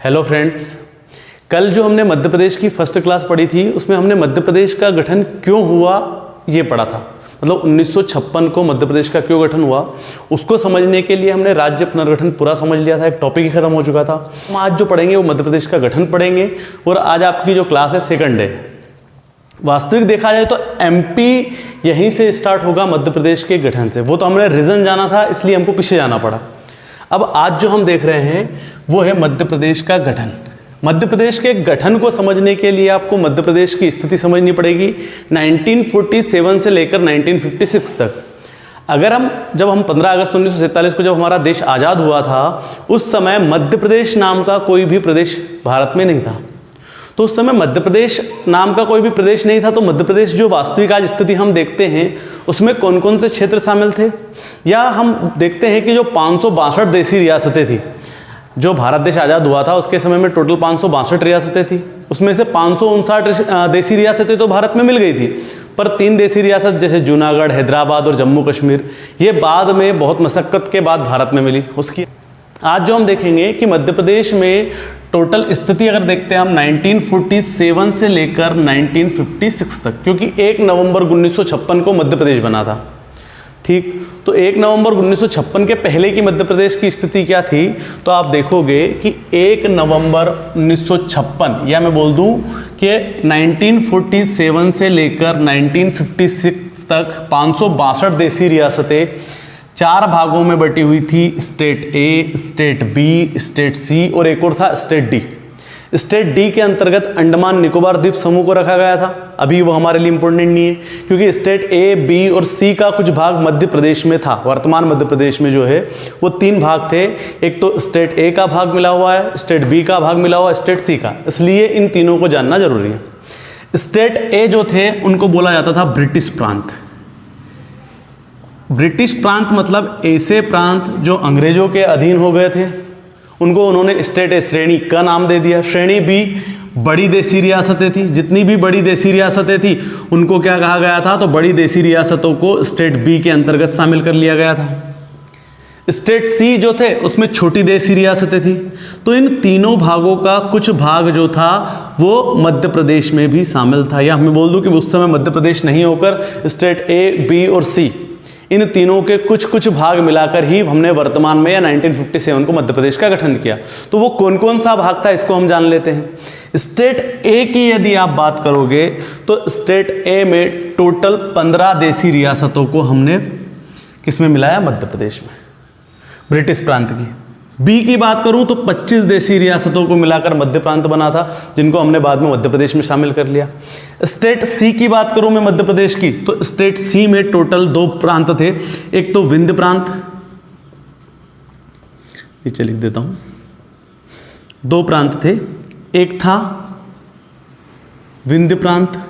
Hello friends, कल जो हमने मध्य प्रदेश की फर्स्ट क्लास पढ़ी थी उसमें हमने मध्य प्रदेश का गठन क्यों हुआ ये पढ़ा था। मतलब 1956 को मध्य प्रदेश का क्यों गठन हुआ उसको समझने के लिए हमने राज्य पुनर्गठन पूरा समझ लिया था, एक टॉपिक ही खत्म हो चुका था। हम आज जो पढ़ेंगे वो मध्य प्रदेश का गठन पढ़ेंगे और आज आपकी जो क्लास है सेकंड डे। वास्तविक देखा जाए तो एमपी यहीं से स्टार्ट होगा मध्य प्रदेश के गठन से, वो तो हमने रीजन जाना था इसलिए हमको पीछे जाना पड़ा। अब आज जो हम देख रहे हैं वो है मध्य प्रदेश का गठन। मध्य प्रदेश के गठन को समझने के लिए आपको मध्य प्रदेश की स्थिति समझनी पड़ेगी 1947 से लेकर 1956 तक। जब हम 15 अगस्त 1947 को जब हमारा देश आज़ाद हुआ था उस समय मध्य प्रदेश नाम का कोई भी प्रदेश भारत में नहीं था। तो उस समय मध्य प्रदेश नाम का कोई भी प्रदेश नहीं था। तो मध्य प्रदेश जो वास्तविक आज स्थिति हम देखते हैं उसमें कौन कौन से क्षेत्र शामिल थे, या हम देखते हैं कि जो 562 देशी रियासतें थी, जो भारत देश आज़ाद हुआ था उसके समय में टोटल 562 रियासतें थी। उसमें से 559 देशी रियासतें तो भारत में मिल गई थी, पर 3 देशी रियासत जैसे जूनागढ़, हैदराबाद और जम्मू कश्मीर ये बाद में बहुत मशक्क़त के बाद भारत में मिली। उसकी आज जो हम देखेंगे कि मध्य प्रदेश में टोटल स्थिति अगर देखते हैं हम 1947 से लेकर 1956 तक, क्योंकि 1 नवंबर 1956 को मध्य प्रदेश बना था। ठीक, तो 1 नवंबर 1956 के पहले की मध्य प्रदेश की स्थिति क्या थी, तो आप देखोगे कि 1 नवंबर 1956 या मैं बोल दूं कि 1947 से लेकर 1956 तक 562 देशी रियासतें 4 भागों में बटी हुई थी। State A, state B, state सी और एक और था स्टेट डी। स्टेट डी के अंतर्गत अंडमान निकोबार द्वीप समूह को रखा गया था। अभी वो हमारे लिए इंपॉर्टेंट नहीं है क्योंकि स्टेट ए, बी और सी का कुछ भाग मध्य प्रदेश में था। वर्तमान मध्य प्रदेश में जो है वो 3 भाग थे। एक तो स्टेट ए का भाग मिला हुआ है, स्टेट बी का भाग मिला हुआ है, स्टेट सी का। इसलिए इन तीनों को जानना जरूरी है। स्टेट ए जो थे उनको बोला जाता था ब्रिटिश प्रांत। ब्रिटिश प्रांत मतलब ऐसे प्रांत जो अंग्रेजों के अधीन हो गए थे, उनको उन्होंने स्टेट ए श्रेणी का नाम दे दिया। श्रेणी बी बड़ी देशी रियासतें थी, जितनी भी बड़ी देशी रियासतें थी उनको क्या कहा गया था, तो बड़ी देशी रियासतों को स्टेट बी के अंतर्गत शामिल कर लिया गया था। स्टेट सी जो थे उसमें छोटी देशी रियासतें थी। तो इन तीनों भागों का कुछ भाग जो था वो मध्य प्रदेश में भी शामिल था, या मैं बोल दूं कि उस समय मध्य प्रदेश नहीं होकर स्टेट ए, बी और सी इन तीनों के कुछ कुछ भाग मिलाकर ही हमने वर्तमान में या 1957 को मध्य प्रदेश का गठन किया। तो वो कौन कौन सा भाग था इसको हम जान लेते हैं। स्टेट ए की यदि आप बात करोगे तो स्टेट ए में टोटल 15 देशी रियासतों को हमने किसमें मिलाया, मध्य प्रदेश में, ब्रिटिश प्रांत की। बी की बात करूं तो 25 देशी रियासतों को मिलाकर मध्य प्रांत बना था, जिनको हमने बाद में मध्य प्रदेश में शामिल कर लिया। स्टेट सी की बात करूं मैं मध्य प्रदेश की, तो स्टेट सी में टोटल 2 प्रांत थे। एक तो विंध्य प्रांत, नीचे लिख देता हूं, 2 प्रांत थे। एक था विंध्य प्रांत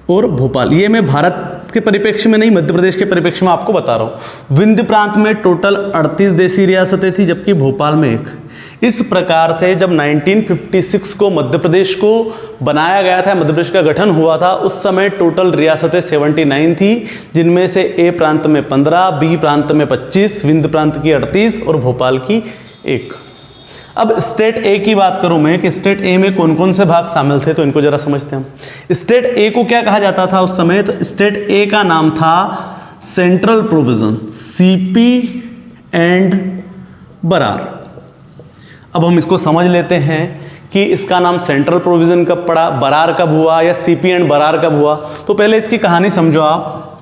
और भोपाल। ये मैं भारत के परिप्रेक्ष्य में नहीं, मध्य प्रदेश के परिप्रेक्ष्य में आपको बता रहा हूँ। विंध्य प्रांत में टोटल 38 देशी रियासतें थी, जबकि भोपाल में 1। इस प्रकार से जब 1956 को मध्य प्रदेश को बनाया गया था, मध्य प्रदेश का गठन हुआ था, उस समय टोटल रियासतें 79 थी, जिनमें से ए प्रांत में 15, बी प्रांत में 25, विंध्य प्रांत की 38 और भोपाल की 1। अब स्टेट ए की बात करूं मैं कि स्टेट ए में कौन कौन से भाग शामिल थे, तो इनको जरा समझते हैं हम। स्टेट ए को क्या कहा जाता था उस समय, तो स्टेट ए का नाम था Central Provinces, CP and Berar. अब हम इसको समझ लेते हैं कि इसका नाम सेंट्रल प्रोविजन कब पड़ा, बरार कब हुआ, या सीपी एंड बरार कब हुआ। तो पहले इसकी कहानी समझो आप।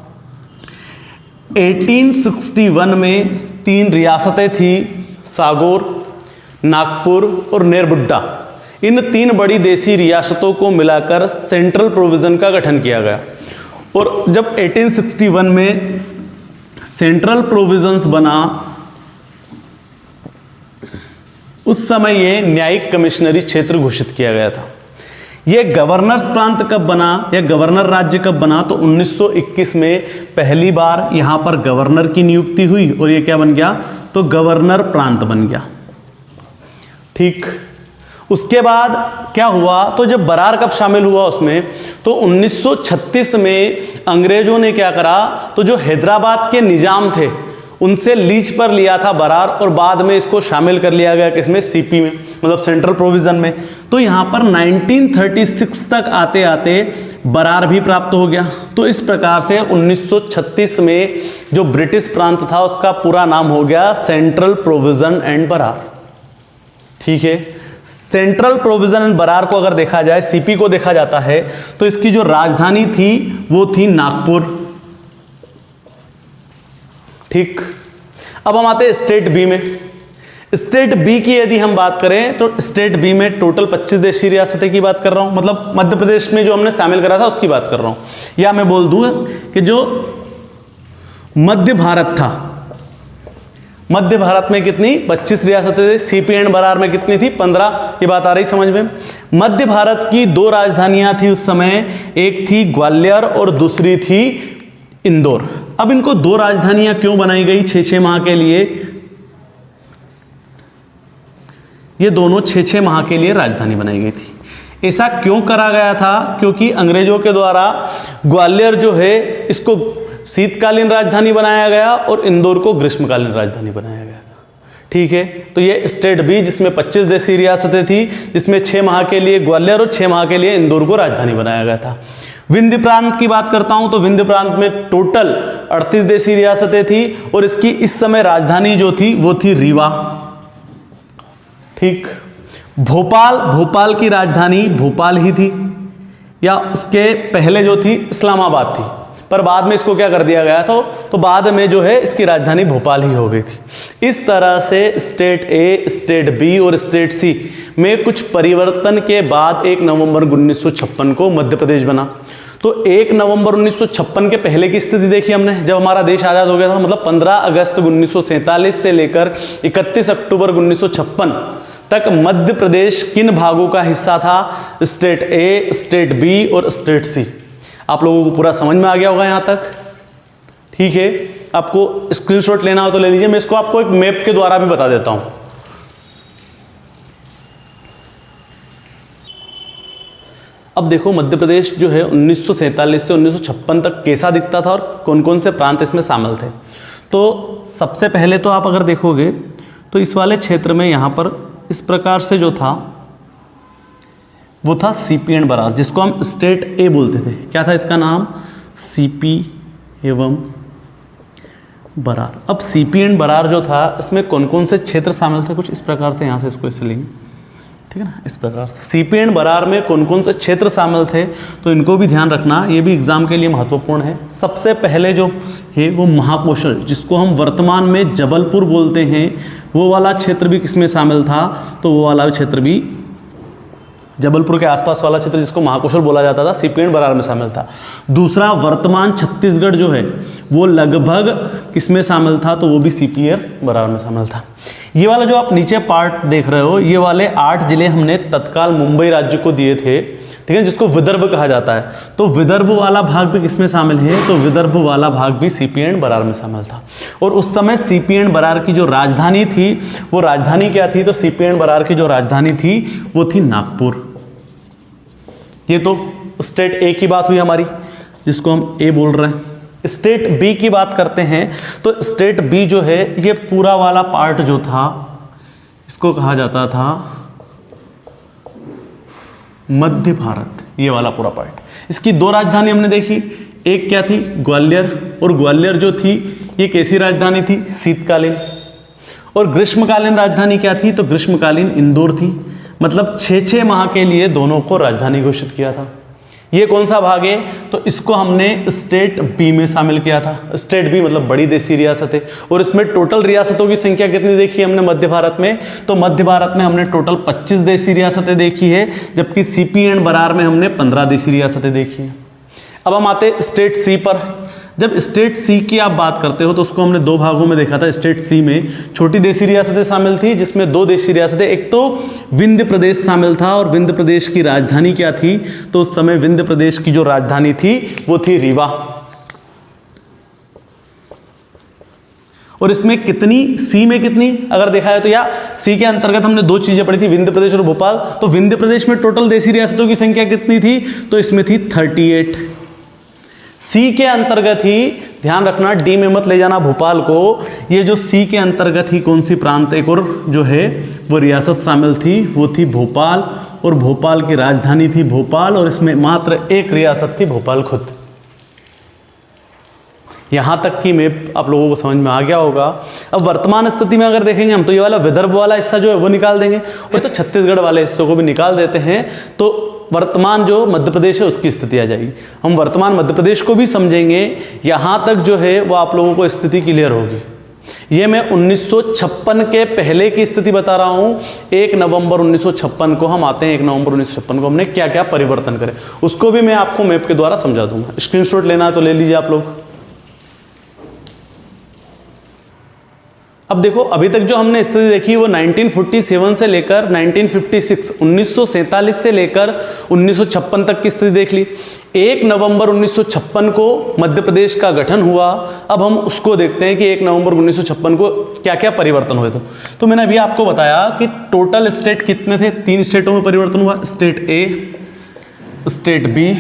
1861 में 3 रियासतें थी, सागौर, नागपुर और नेरबुड्डा। इन 3 बड़ी देशी रियासतों को मिलाकर सेंट्रल प्रोविजन का गठन किया गया। और जब 1861 में सेंट्रल प्रोविजंस बना, उस समय ये न्यायिक कमिश्नरी क्षेत्र घोषित किया गया था। ये गवर्नर्स प्रांत कब बना या गवर्नर राज्य कब बना, तो 1921 में पहली बार यहां पर गवर्नर की नियुक्ति हुई और ये क्या बन गया, तो गवर्नर प्रांत बन गया। ठीक, उसके बाद क्या हुआ, तो जब बरार कब शामिल हुआ उसमें, तो 1936 में अंग्रेजों ने क्या करा, तो जो हैदराबाद के निजाम थे उनसे लीज पर लिया था बरार और बाद में इसको शामिल कर लिया गया किसमें, सीपी में, मतलब सेंट्रल प्रोविजन में। तो यहां पर 1936 तक आते आते बरार भी प्राप्त हो गया। तो इस प्रकार से 1936 में जो ब्रिटिश प्रांत था उसका पूरा नाम हो गया सेंट्रल प्रोविजन एंड बरार। ठीक है, सेंट्रल प्रोविजन एंड बरार को अगर देखा जाए, सीपी को देखा जाता है, तो इसकी जो राजधानी थी वो थी नागपुर। ठीक, अब हम आते हैं स्टेट बी में। स्टेट बी की यदि हम बात करें तो स्टेट बी में टोटल 25 देशी रियासतें की बात कर रहा हूं, मतलब मध्य प्रदेश में जो हमने शामिल करा था उसकी बात कर रहा हूं। या मैं बोल दूं कि जो मध्य भारत था, मध्य भारत में कितनी 25 रियासतें थी, सीपी एंड बरार में कितनी थी 15। ये बात आ रही समझ में। मध्य भारत की 2 राजधानियां थी उस समय, एक थी ग्वालियर और दूसरी थी इंदौर। अब इनको 2 राजधानियां क्यों बनाई गई 6-6 माह के लिए? ये दोनों 6-6 माह के लिए राजधानी बनाई गई थी। ऐसा क्यों करा गया था? क्योंकि अंग्रेजों के द्वारा ग्वालियर जो है इसको शीतकालीन राजधानी बनाया गया और इंदौर को ग्रीष्मकालीन राजधानी बनाया गया था। ठीक है, तो ये स्टेट बी जिसमें 25 देशी रियासतें थी, जिसमें 6 माह के लिए ग्वालियर और 6 माह के लिए इंदौर को राजधानी बनाया गया था। विंध्य प्रांत की बात करता हूं तो विंध्य प्रांत में टोटल 38 देशी रियासतें थी और इसकी इस समय राजधानी जो थी वो थी रीवा। ठीक, भोपाल की राजधानी भोपाल ही थी, या उसके पहले जो थी इस्लामाबाद थी, पर बाद में इसको क्या कर दिया गया था, तो बाद में जो है इसकी राजधानी भोपाल ही हो गई थी। इस तरह से स्टेट ए, स्टेट बी और स्टेट सी में कुछ परिवर्तन के बाद 1 नवंबर 1956 को मध्य प्रदेश बना। तो 1 नवंबर 1956 के पहले की स्थिति देखी हमने, जब हमारा देश आज़ाद हो गया था, मतलब 15 अगस्त 1947 से लेकर 31 अक्टूबर 1956 तक मध्य प्रदेश किन भागों का हिस्सा था? स्टेट ए, स्टेट बी और स्टेट सी। आप लोगों को पूरा समझ में आ गया होगा यहां तक। ठीक है, आपको स्क्रीनशॉट लेना हो तो ले लीजिए, मैं इसको आपको एक मैप के द्वारा भी बता देता हूं। अब देखो मध्य प्रदेश जो है 1947 से 1956 तक कैसा दिखता था और कौन कौन से प्रांत इसमें शामिल थे। तो सबसे पहले तो आप अगर देखोगे तो इस वाले क्षेत्र में यहाँ पर इस प्रकार से जो था वो था सीपी एंड बरार, जिसको हम स्टेट ए बोलते थे। क्या था इसका नाम? सीपी एवं बरार। अब सीपी एंड बरार जो था इसमें कौन कौन से क्षेत्र शामिल थे, कुछ इस प्रकार से, यहाँ से इसको ऐसे लेंगे, ठीक है ना, इस प्रकार से। सीपी एंड बरार में कौन कौन से क्षेत्र शामिल थे तो इनको भी ध्यान रखना, ये भी एग्जाम के लिए महत्वपूर्ण है। सबसे पहले जो है वो महाकौशल, जिसको हम वर्तमान में जबलपुर बोलते हैं, वो वाला क्षेत्र भी किसमें शामिल था? तो वो वाला क्षेत्र भी जबलपुर के आसपास वाला क्षेत्र जिसको महाकौशल बोला जाता था, सीपी एंड बरार में शामिल था। दूसरा, वर्तमान छत्तीसगढ़ जो है वो लगभग किसमें शामिल था? तो वो भी सीपी एंड बरार में शामिल था। ये वाला जो आप नीचे पार्ट देख रहे हो, ये वाले 8 जिले हमने तत्काल मुंबई राज्य को दिए थे, ठीक है, जिसको विदर्भ कहा जाता है। तो विदर्भ वाला भाग भी किसमें शामिल है? तो विदर्भ वाला भाग भी सीपी एंड बरार में शामिल था। और उस समय सीपी एंड बरार की जो राजधानी थी वो राजधानी क्या थी? तो सीपी एंड बरार की जो राजधानी थी वो थी नागपुर। ये तो स्टेट ए की बात हुई हमारी, जिसको हम ए बोल रहे हैं। स्टेट बी की बात करते हैं तो स्टेट बी जो है ये पूरा वाला पार्ट जो था इसको कहा जाता था मध्य भारत, ये वाला पूरा पार्ट। इसकी 2 राजधानी हमने देखी, एक क्या थी? ग्वालियर। और ग्वालियर जो थी ये कैसी राजधानी थी? शीतकालीन। और ग्रीष्मकालीन राजधानी क्या थी? तो ग्रीष्मकालीन इंदौर थी। मतलब 6-6 माह के लिए दोनों को राजधानी घोषित किया था। ये कौन सा भाग है? तो इसको हमने स्टेट बी में शामिल किया था। स्टेट बी मतलब बड़ी देशी रियासत है। और इसमें टोटल रियासतों की संख्या कितनी देखी हमने मध्य भारत में? तो मध्य भारत में हमने टोटल 25 देशी रियासतें देखी है, जबकि सीपी एंड बरार में हमने 15 देशी रियासतें देखी हैं। अब हम आते स्टेट सी पर। जब स्टेट सी की आप बात करते हो तो उसको हमने 2 भागों में देखा था। स्टेट सी में छोटी देशी रियासतें शामिल थी, जिसमें 2 देशी रियासतें, एक तो विंध्य प्रदेश शामिल था और विंध्य प्रदेश की राजधानी क्या थी? तो उस समय विंध्य प्रदेश की जो राजधानी थी वो थी रीवा। और इसमें कितनी, सी में कितनी अगर देखा है तो, या सी के अंतर्गत हमने 2 चीजें पढ़ी थी, विंध्य प्रदेश और भोपाल। तो विंध्य प्रदेश में टोटल देशी रियासतों की संख्या कितनी थी? तो इसमें थी 38। सी के अंतर्गत ही, ध्यान रखना डी में मत ले जाना भोपाल को, ये जो सी के अंतर्गत ही कौन सी प्रांत, एक और जो है वो रियासत शामिल थी, वो थी भोपाल, और भोपाल की राजधानी थी भोपाल, और इसमें मात्र एक रियासत थी, भोपाल खुद। यहाँ तक की मैप आप लोगों को समझ में आ गया होगा। अब वर्तमान स्थिति में अगर देखेंगे हम, तो ये वाला विदर्भ वाला हिस्सा जो है वो निकाल देंगे, और तो छत्तीसगढ़ वाले हिस्सों को भी निकाल देते हैं, तो वर्तमान जो मध्य प्रदेश है उसकी स्थिति आ जाएगी। हम वर्तमान मध्य प्रदेश को भी समझेंगे, यहाँ तक जो है वो आप लोगों को स्थिति क्लियर होगी। ये मैं 1956 के पहले की स्थिति बता रहा हूँ। 1 नवंबर 1956 को हम आते हैं, 1 नवंबर 1956 को हमने क्या क्या परिवर्तन करे उसको भी मैं आपको मैप के द्वारा समझा दूंगा। स्क्रीनशॉट लेना है तो ले लीजिए आप लोग। अब देखो, अभी तक जो हमने स्थिति देखी वो 1947 से लेकर 1956, 1947 से लेकर 1956 तक की स्थिति देख ली। 1 नवंबर 1956 को मध्य प्रदेश का गठन हुआ। अब हम उसको देखते हैं कि 1 नवंबर 1956 को क्या क्या परिवर्तन हुए। तो मैंने अभी आपको बताया कि टोटल स्टेट कितने थे, 3 स्टेटों में परिवर्तन हुआ, स्टेट ए, स्टेट बी।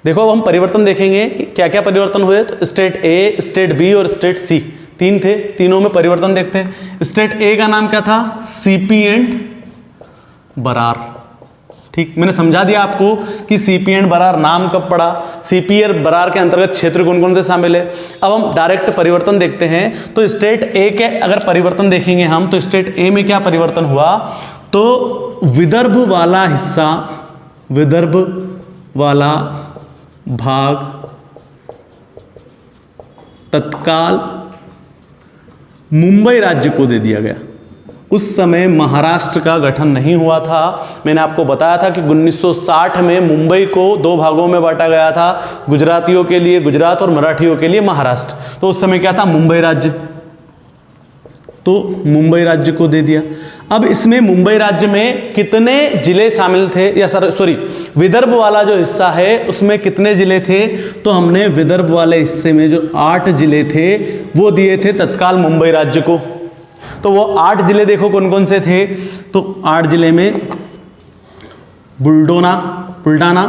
देखो अब हम परिवर्तन देखेंगे कि क्या क्या परिवर्तन हुए। तो स्टेट ए, स्टेट बी और स्टेट सी, 3 थे, तीनों में परिवर्तन देखते हैं। स्टेट ए का नाम क्या था, सीपी एंड बरार। ठीक, मैंने समझा दिया आपको कि सीपी एंड बरार नाम कब पड़ा, सीपी और बरार के अंतर्गत क्षेत्र कौन कौन से शामिल है। अब हम डायरेक्ट परिवर्तन देखते हैं। तो स्टेट ए के अगर परिवर्तन देखेंगे हम, तो स्टेट ए में क्या परिवर्तन हुआ, तो विदर्भ वाला हिस्सा, विदर्भ वाला भाग तत्काल मुंबई राज्य को दे दिया गया। उस समय महाराष्ट्र का गठन नहीं हुआ था। मैंने आपको बताया था कि 1960 में मुंबई को 2 भागों में बांटा गया था, गुजरातियों के लिए गुजरात और मराठियों के लिए महाराष्ट्र। तो उस समय क्या था, मुंबई राज्य, तो मुंबई राज्य को दे दिया। अब इसमें मुंबई राज्य में कितने जिले शामिल थे, या सॉरी विदर्भ वाला जो हिस्सा है उसमें कितने जिले थे, तो हमने विदर्भ वाले हिस्से में जो 8 जिले थे वो दिए थे तत्काल मुंबई राज्य को। तो वो 8 जिले देखो कौन कौन से थे, तो 8 जिले में बुल्डाना,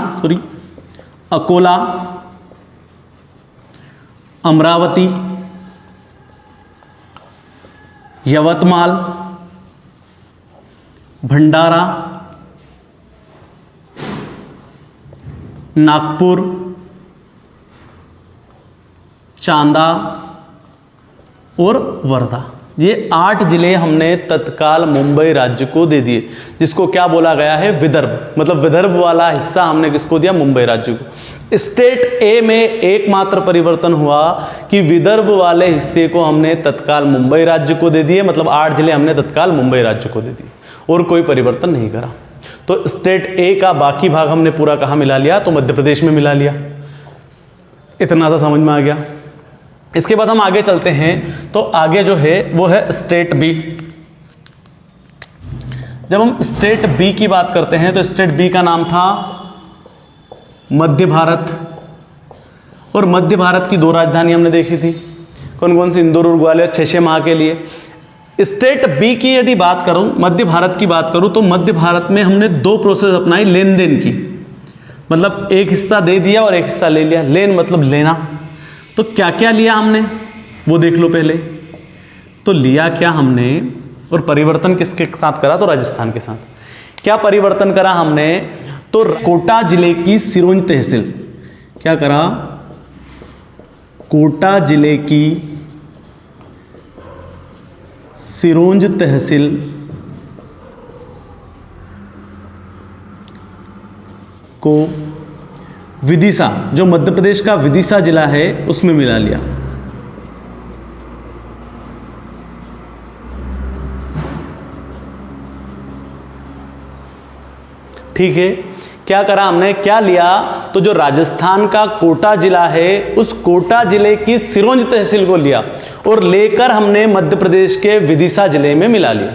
अकोला, अमरावती, यवतमाल, भंडारा, नागपुर, चांदा और वर्धा। ये 8 जिले हमने तत्काल मुंबई राज्य को दे दिए, जिसको क्या बोला गया है, विदर्भ। मतलब विदर्भ वाला हिस्सा हमने किसको दिया, मुंबई राज्य को। स्टेट ए में एकमात्र परिवर्तन हुआ कि विदर्भ वाले हिस्से को हमने तत्काल मुंबई राज्य को दे दिए। मतलब 8 जिले हमने तत्काल मुंबई राज्य को दे दिए और कोई परिवर्तन नहीं करा। तो स्टेट ए का बाकी भाग हमने पूरा कहाँ मिला लिया, तो मध्य प्रदेश में मिला लिया। इतना सा समझ में आ गया। इसके बाद हम आगे चलते हैं। तो आगे जो है वो है स्टेट बी। जब हम स्टेट बी की बात करते हैं तो स्टेट बी का नाम था मध्य भारत। और मध्य भारत की 2 राजधानी हमने देखी थी, कौन कौन सी, इंदौर और ग्वालियर, 6 माह के लिए। स्टेट बी की यदि बात करूं, मध्य भारत की बात करूं, तो मध्य भारत में हमने 2 प्रोसेस अपनाई लेन देन की। मतलब एक हिस्सा दे दिया और एक हिस्सा ले लिया। लेन मतलब लेना। तो क्या क्या लिया हमने वो देख लो पहले। तो लिया क्या हमने, और परिवर्तन किसके साथ करा, तो राजस्थान के साथ। क्या परिवर्तन करा हमने, तो कोटा जिले की सिरोंज तहसील, क्या करा, कोटा जिले की सिरोंज तहसील को विदिशा, जो मध्य प्रदेश का विदिशा जिला है, उसमें मिला लिया। ठीक है, क्या करा हमने, क्या लिया, तो जो राजस्थान का कोटा जिला है उस कोटा जिले की सिरोंज तहसील को लिया और लेकर हमने मध्य प्रदेश के विदिशा जिले में मिला लिया।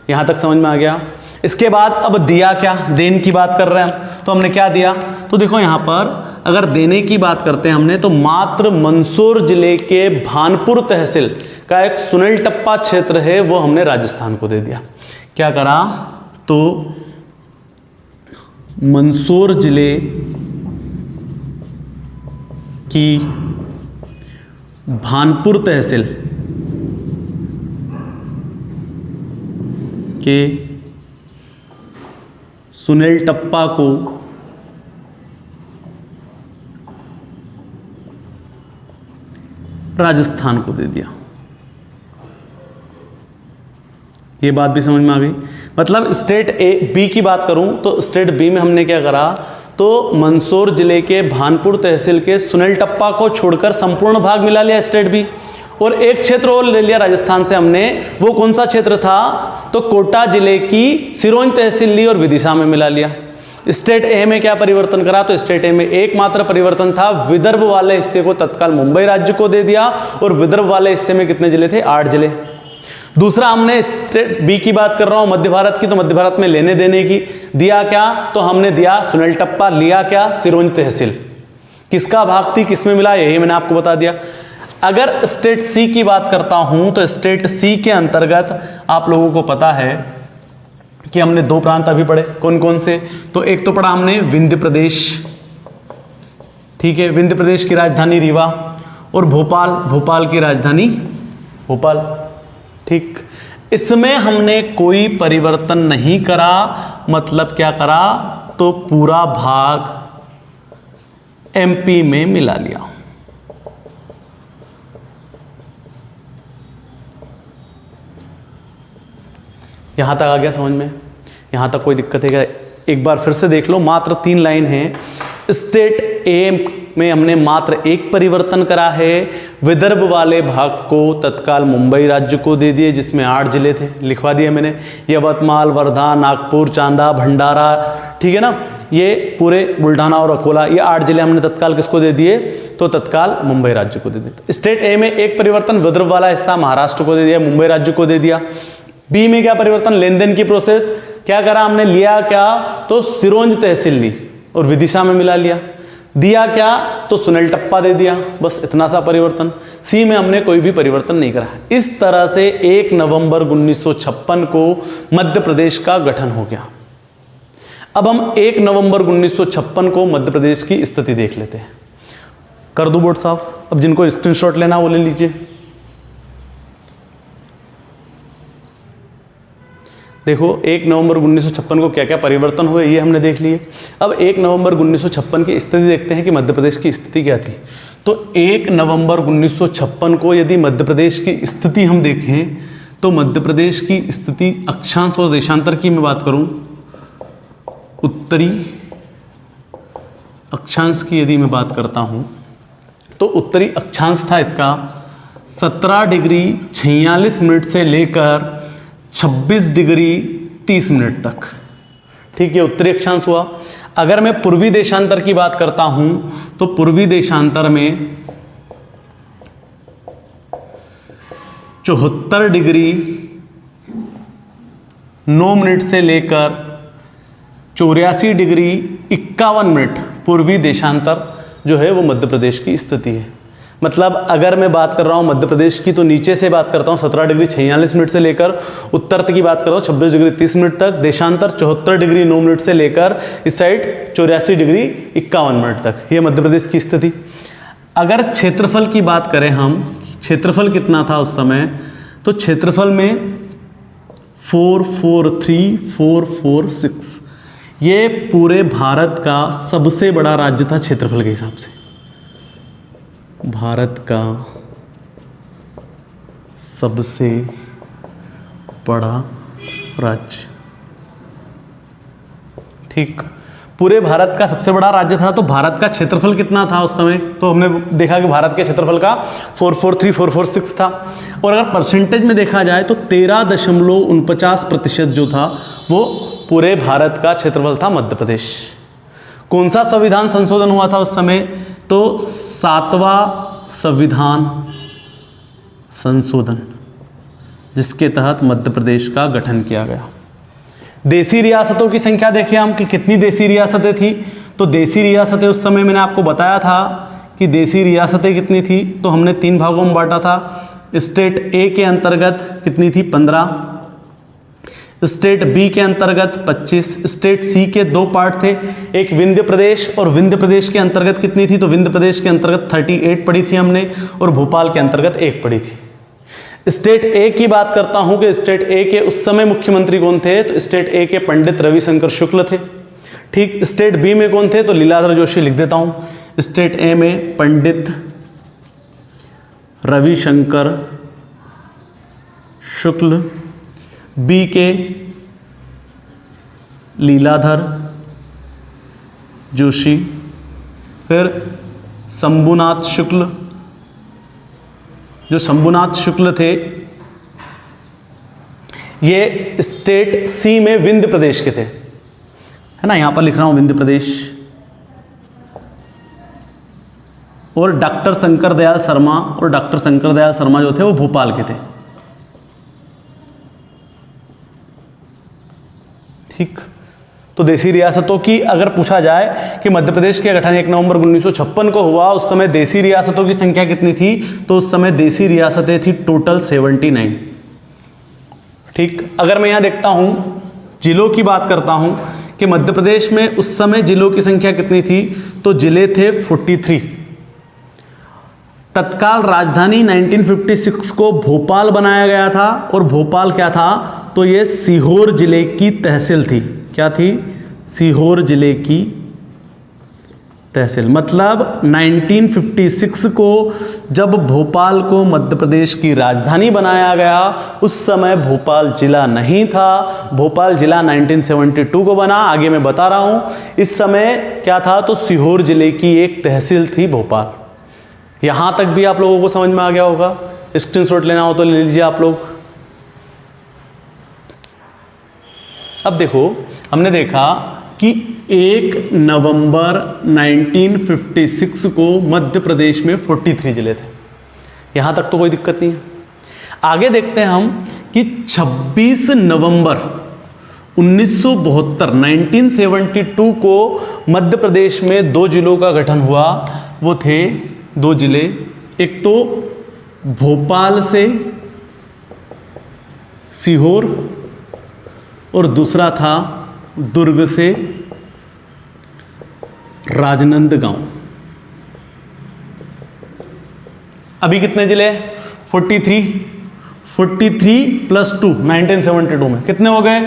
यहां तक समझ में आ गया। इसके बाद अब दिया क्या, देन की बात कर रहे हैं हम, तो हमने क्या दिया, तो देखो यहां पर अगर देने की बात करते हैं हमने, तो मात्र मंदसौर जिले के भानपुर तहसील का एक सुनील टप्पा क्षेत्र है वो हमने राजस्थान को दे दिया। क्या करा, तो मंदसौर जिले कि भानपुर तहसील के सुनील टप्पा को राजस्थान को दे दिया। ये बात भी समझ में आ गई। मतलब स्टेट बी की बात करूं तो स्टेट बी में हमने क्या करा, तो मंदसौर जिले के भानपुर तहसील के सुनील टप्पा को छोड़कर संपूर्ण भाग मिला लिया स्टेट बी, और एक क्षेत्र और ले लिया राजस्थान से हमने। वो कौन सा क्षेत्र था, तो कोटा जिले की सिरोंज तहसील ली और विदिशा में मिला लिया। स्टेट ए में क्या परिवर्तन करा, तो स्टेट ए में एकमात्र परिवर्तन था, विदर्भ वाले हिस्से को तत्काल मुंबई राज्य को दे दिया, और विदर्भ वाले हिस्से में कितने जिले थे, 8 जिले। दूसरा, हमने स्टेट बी की बात कर रहा हूं मध्य भारत की, तो मध्य भारत में लेने देने की दिया क्या, तो हमने दिया सुनील टप्पा, लिया क्या, सिरोंज तहसील। किसका भाग थी, किसमें मिला, यही मैंने आपको बता दिया। अगर स्टेट सी की बात करता हूं तो स्टेट सी के अंतर्गत आप लोगों को पता है कि हमने 2 प्रांत अभी पढ़े, कौन कौन से, तो एक तो पढ़ा हमने विंध्य प्रदेश, ठीक है, विंध्य प्रदेश की राजधानी रीवा, और भोपाल, भोपाल की राजधानी भोपाल, ठीक। इसमें हमने कोई परिवर्तन नहीं करा, मतलब क्या करा, तो पूरा भाग एमपी में मिला लिया। यहां तक आ गया समझ में, यहां तक कोई दिक्कत है क्या? एक बार फिर से देख लो, मात्र 3 लाइन है। स्टेट ए में हमने मात्र एक परिवर्तन करा है, विदर्भ वाले भाग को तत्काल मुंबई राज्य को दे दिए, जिसमें 8 जिले थे, लिखवा दिए मैंने, यवतमाल, वर्धा, नागपुर, चांदा, भंडारा, ठीक है ना, ये पूरे बुल्ढाना और अकोला, ये 8 जिले हमने तत्काल किसको दे दिए, तो तत्काल मुंबई राज्य को दे दिए। स्टेट ए में एक परिवर्तन, विदर्भ वाला हिस्सा महाराष्ट्र को दे दिया, मुंबई राज्य को दे दिया। बी में क्या परिवर्तन, लेन देन की प्रोसेस, क्या करा हमने, लिया क्या, तो सिरोंज तहसील ली और विदिशा में मिला लिया। दिया क्या, तो सुनील टप्पा दे दिया, बस इतना सा परिवर्तन। सी में हमने कोई भी परिवर्तन नहीं करा। इस तरह से 1 नवंबर 1956 को मध्य प्रदेश का गठन हो गया। अब हम 1 नवंबर 1956 को मध्य प्रदेश की स्थिति देख लेते हैं। कर दूं बोर्ड साहब, अब जिनको स्क्रीनशॉट लेना वो ले लीजिए। देखो 1 नवंबर 1956 को क्या क्या परिवर्तन हुए ये हमने देख लिए। अब 1 नवंबर 1956 की स्थिति देखते हैं कि मध्य प्रदेश की स्थिति क्या थी। तो 1 नवंबर 1956 को यदि मध्य प्रदेश की स्थिति हम देखें तो मध्य प्रदेश की स्थिति अक्षांश और देशांतर की मैं बात करूं, उत्तरी अक्षांश की यदि मैं बात करता हूं तो उत्तरी अक्षांश था इसका 17 डिग्री 46 मिनट से लेकर 26 डिग्री 30 मिनट तक, ठीक है, उत्तरी अक्षांश हुआ। अगर मैं पूर्वी देशांतर की बात करता हूं तो पूर्वी देशांतर में 74 डिग्री 9 मिनट से लेकर 84 डिग्री 51 मिनट पूर्वी देशांतर जो है वो मध्य प्रदेश की स्थिति है। मतलब अगर मैं बात कर रहा हूं मध्य प्रदेश की तो नीचे से बात करता हूं 17 डिग्री 46 मिनट से लेकर उत्तर की बात करता हूं 26 डिग्री 30 मिनट तक, देशांतर 74 डिग्री 9 मिनट से लेकर इस साइड 84 डिग्री 51 मिनट तक, ये मध्य प्रदेश की स्थिति। अगर क्षेत्रफल की बात करें हम, क्षेत्रफल कितना था उस समय, तो क्षेत्रफल में 443,446, ये पूरे भारत का सबसे बड़ा राज्य था क्षेत्रफल के हिसाब से। भारत का सबसे बड़ा राज्य, ठीक, पूरे भारत का सबसे बड़ा राज्य था। तो भारत का क्षेत्रफल कितना था उस समय, तो हमने देखा कि भारत के क्षेत्रफल का 443,446 था। और अगर परसेंटेज में देखा जाए तो 13.49% जो था वो पूरे भारत का क्षेत्रफल था मध्य प्रदेश। कौन सा संविधान संशोधन हुआ था उस समय, तो 7वां संविधान संशोधन, जिसके तहत मध्य प्रदेश का गठन किया गया। देसी रियासतों की संख्या देखें हम कि कितनी देसी रियासतें थी, तो देसी रियासतें उस समय मैंने आपको बताया था कि देसी रियासतें कितनी थी, तो हमने 3 भागों में बांटा था। स्टेट ए के अंतर्गत कितनी थी, 15, स्टेट बी के अंतर्गत 25, स्टेट सी के 2 पार्ट थे, एक विंध्य प्रदेश और विंध्य प्रदेश के अंतर्गत कितनी थी, तो विंध्य प्रदेश के अंतर्गत 38 पढ़ी थी हमने और भोपाल के अंतर्गत 1 पढ़ी थी। स्टेट ए की बात करता हूं कि स्टेट ए के उस समय मुख्यमंत्री कौन थे, तो स्टेट ए के पंडित रविशंकर शुक्ल थे। ठीक, स्टेट बी में कौन थे, तो लीलाधर जोशी लिख देता हूं। स्टेट ए में पंडित रविशंकर शुक्ल, बी के लीलाधर जोशी, फिर शंभुनाथ शुक्ल, जो शंभुनाथ शुक्ल थे ये स्टेट सी में विंध्य प्रदेश के थे, है ना, यहां पर लिख रहा हूं विंध्य प्रदेश। और डॉक्टर शंकर दयाल शर्मा, और डॉक्टर शंकर दयाल शर्मा जो थे वो भोपाल के थे। ठीक, तो देसी रियासतों की अगर पूछा जाए कि मध्य प्रदेश के गठन 1 नवंबर 1956 को हुआ, उस समय देसी रियासतों की संख्या कितनी थी, तो उस समय देसी रियासतें थी टोटल 79। ठीक, अगर मैं यहां देखता हूं जिलों की बात करता हूं कि मध्य प्रदेश में उस समय जिलों की संख्या कितनी थी, तो जिले थे 43। तत्काल राजधानी 1956 को भोपाल बनाया गया था, और भोपाल क्या था, तो ये सीहोर जिले की तहसील थी। क्या थी, सीहोर जिले की तहसील। मतलब 1956 को जब भोपाल को मध्य प्रदेश की राजधानी बनाया गया, उस समय भोपाल जिला नहीं था। भोपाल जिला 1972 को बना, आगे मैं बता रहा हूं। इस समय क्या था, तो सीहोर जिले की एक तहसील थी भोपाल। यहां तक भी आप लोगों को समझ में आ गया होगा। स्क्रीनशॉट लेना हो तो ले लीजिए आप लोग। अब देखो, हमने देखा कि 1 नवंबर 1956 को मध्य प्रदेश में 43 जिले थे। यहां तक तो कोई दिक्कत नहीं है। आगे देखते हैं हम कि 26 नवंबर 1972 को मध्य प्रदेश में 2 जिलों का गठन हुआ। वो थे 2 जिले, एक तो भोपाल से सीहोर और दूसरा था दुर्ग से राजनांदगांव। अभी कितने जिले? 43 + 2 1972 में कितने हो गए?